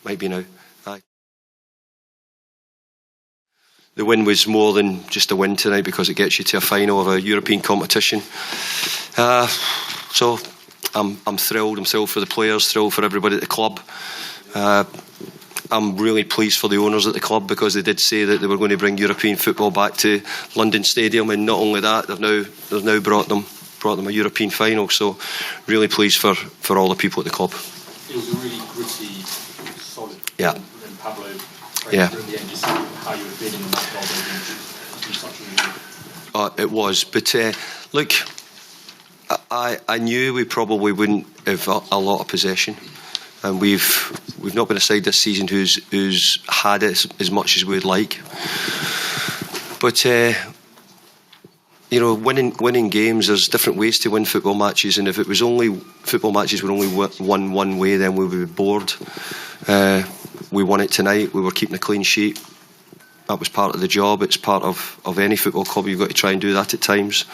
Might be now. Aye. The win was more than just a win tonight because it gets you to a final of a European competition. So I'm thrilled. I'm thrilled for the players, thrilled for everybody at the club. I'm really pleased for the owners at the club because they did say that they were going to bring European football back to London Stadium, and not only that, they've now brought them a European final. So really pleased for all the people at the club. It was a really gritty, solid. Yeah. And Pablo. Yeah. In the end, just how you were feeling in that goal. It was, but look, I knew we probably wouldn't have a lot of possession, and we've not been a side this season who's had it as much as we'd like. But you know, winning games, there's different ways to win football matches, and if it was only football matches were only won one way, then we would be bored. We won it tonight. We were keeping a clean sheet. That was part of the job. It's part of any football club. You've got to try and do that at times.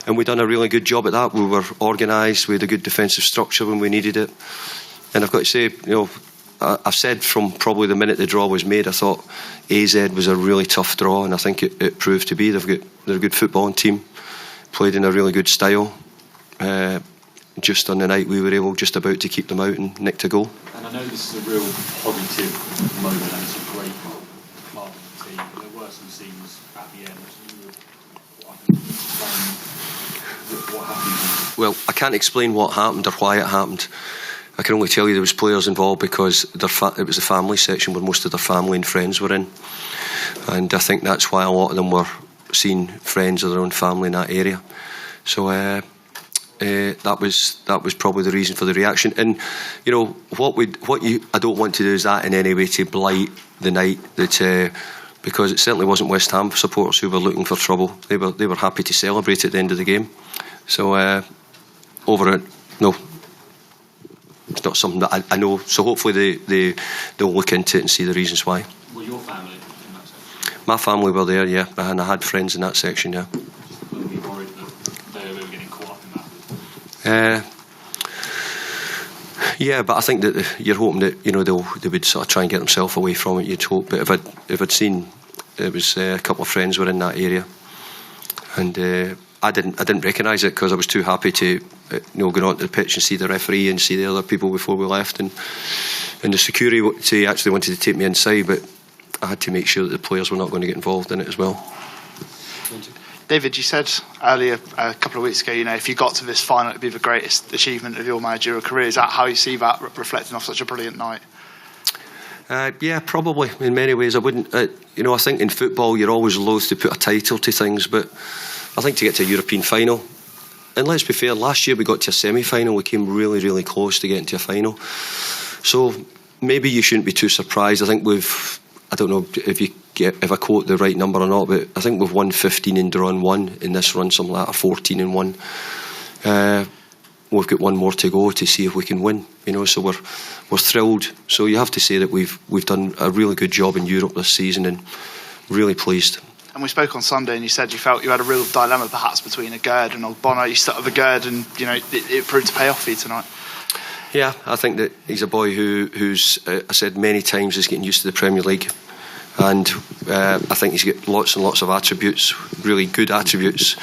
And we've done a really good job at that. We were organised. We had a good defensive structure when we needed it. And I've got to say, you know, I've said from probably the minute the draw was made, I thought AZ was a really tough draw, and I think it proved to be. They're a good footballing team, played in a really good style. Just on the night we were able just about to keep them out and nicked a goal. And I know this is a real positive moment and it's a great part of the team. There were some scenes at the end. What happened? Well, I can't explain what happened or why it happened. I can only tell you there was players involved because it was the family section where most of their family and friends were in, and I think that's why a lot of them were seeing friends of their own family in that area. So that was probably the reason for the reaction. And you know I don't want to do is that in any way to blight the night that because it certainly wasn't West Ham supporters who were looking for trouble. They were happy to celebrate at the end of the game. So over it, no. It's not something that I know. So hopefully they'll look into it and see the reasons why. Were your family in that section? My family were there, yeah, and I had friends in that section, yeah. Were you worried that they were getting caught up in that? Yeah, but I think that you're hoping that they would sort of try and get themselves away from it. You'd hope, but if I'd seen it was a couple of friends were in that area, and I didn't recognise it because I was too happy to go onto the pitch and see the referee and see the other people before we left, and the security actually wanted to take me inside, but I had to make sure that the players were not going to get involved in it as well. David, you said earlier, a couple of weeks ago, if you got to this final, it'd be the greatest achievement of your managerial career. Is that how you see that reflecting off such a brilliant night? Yeah, probably. In many ways, I wouldn't. I think in football, you're always loath to put a title to things, but I think to get to a European final, and let's be fair, last year we got to a semi-final. We came really, really close to getting to a final. So maybe you shouldn't be too surprised. I think I don't know if I quote the right number or not, but I think we've won 15 and drawn 1 in this run, something like that, or 14 and 1. We've got one more to go to see if we can win. So we're thrilled. So you have to say that we've done a really good job in Europe this season, and really pleased. And we spoke on Sunday, and you said you felt you had a real dilemma, perhaps between Aguerd and Ogbonna. You stuck with Aguerd, and it proved to pay off for you tonight. Yeah, I think that he's a boy who's I said many times, is getting used to the Premier League, and I think he's got lots and lots of attributes, really good attributes.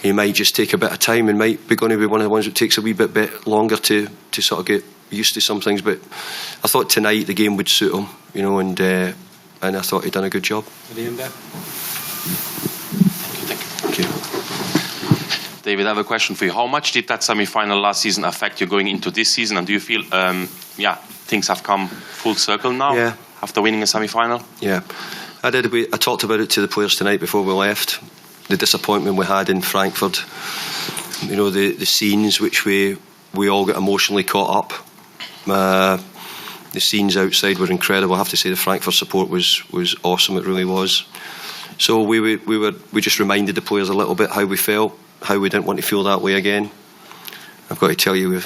He might just take a bit of time, and might be going to be one of the ones that takes a wee bit longer to sort of get used to some things. But I thought tonight the game would suit him, and I thought he'd done a good job. Thank you. David, I have a question for you. How much did that semi-final last season affect you going into this season? And do you feel, things have come full circle now after winning a semi-final? Yeah, I did. I talked about it to the players tonight before we left. The disappointment we had in Frankfurt. The scenes which we all got emotionally caught up. The scenes outside were incredible. I have to say the Frankfurt support was awesome. It really was. So we just reminded the players a little bit how we felt, how we didn't want to feel that way again. I've got to tell you,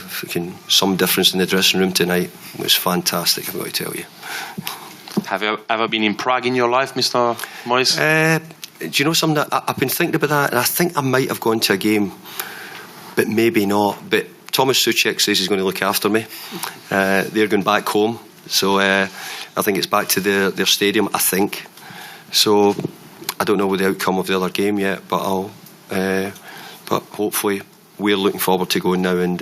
some difference in the dressing room tonight. It was fantastic, I've got to tell you. Have you ever been in Prague in your life, Mr. Moyes? Do you know something? I've been thinking about that, and I think I might have gone to a game, but maybe not. But Thomas Souček says he's going to look after me. They're going back home So I think it's back to their stadium, I think. So I don't know the outcome of the other game yet, but but hopefully we're looking forward to going now, and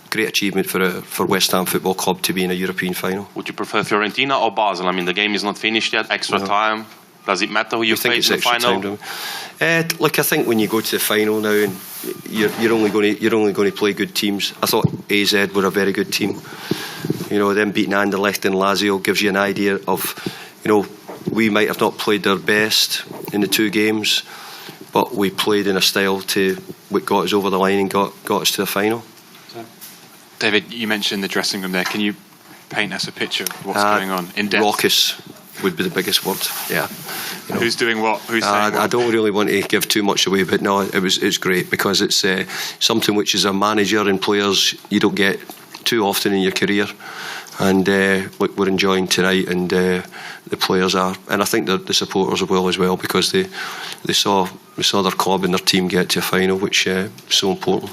great achievement for West Ham Football Club to be in a European final. Would you prefer Fiorentina or Basel? I mean, the game is not finished yet. Extra time. Does it matter who you face in the final? Look, I think when you go to the final now, and you're only going to play good teams. I thought AZ were a very good team. Them beating Anderlecht and Lazio gives you an idea of, we might have not played their best in the two games, but we played in a style what got us over the line and got us to the final. David, you mentioned the dressing room there. Can you paint us a picture of what's going on in depth? Raucous would be the biggest word. Yeah. Who's doing what? Who's saying what? I don't really want to give too much away, but no, it's great because it's something which is a manager and players you don't get too often in your career. And look, we're enjoying tonight, and the players are, and I think the supporters will as well, because they saw their club and their team get to a final, which is so important.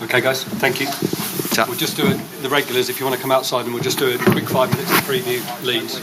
Okay, guys, thank you. We'll just do it, the regulars, if you want to come outside, and we'll just do a quick 5 minutes to preview Leeds.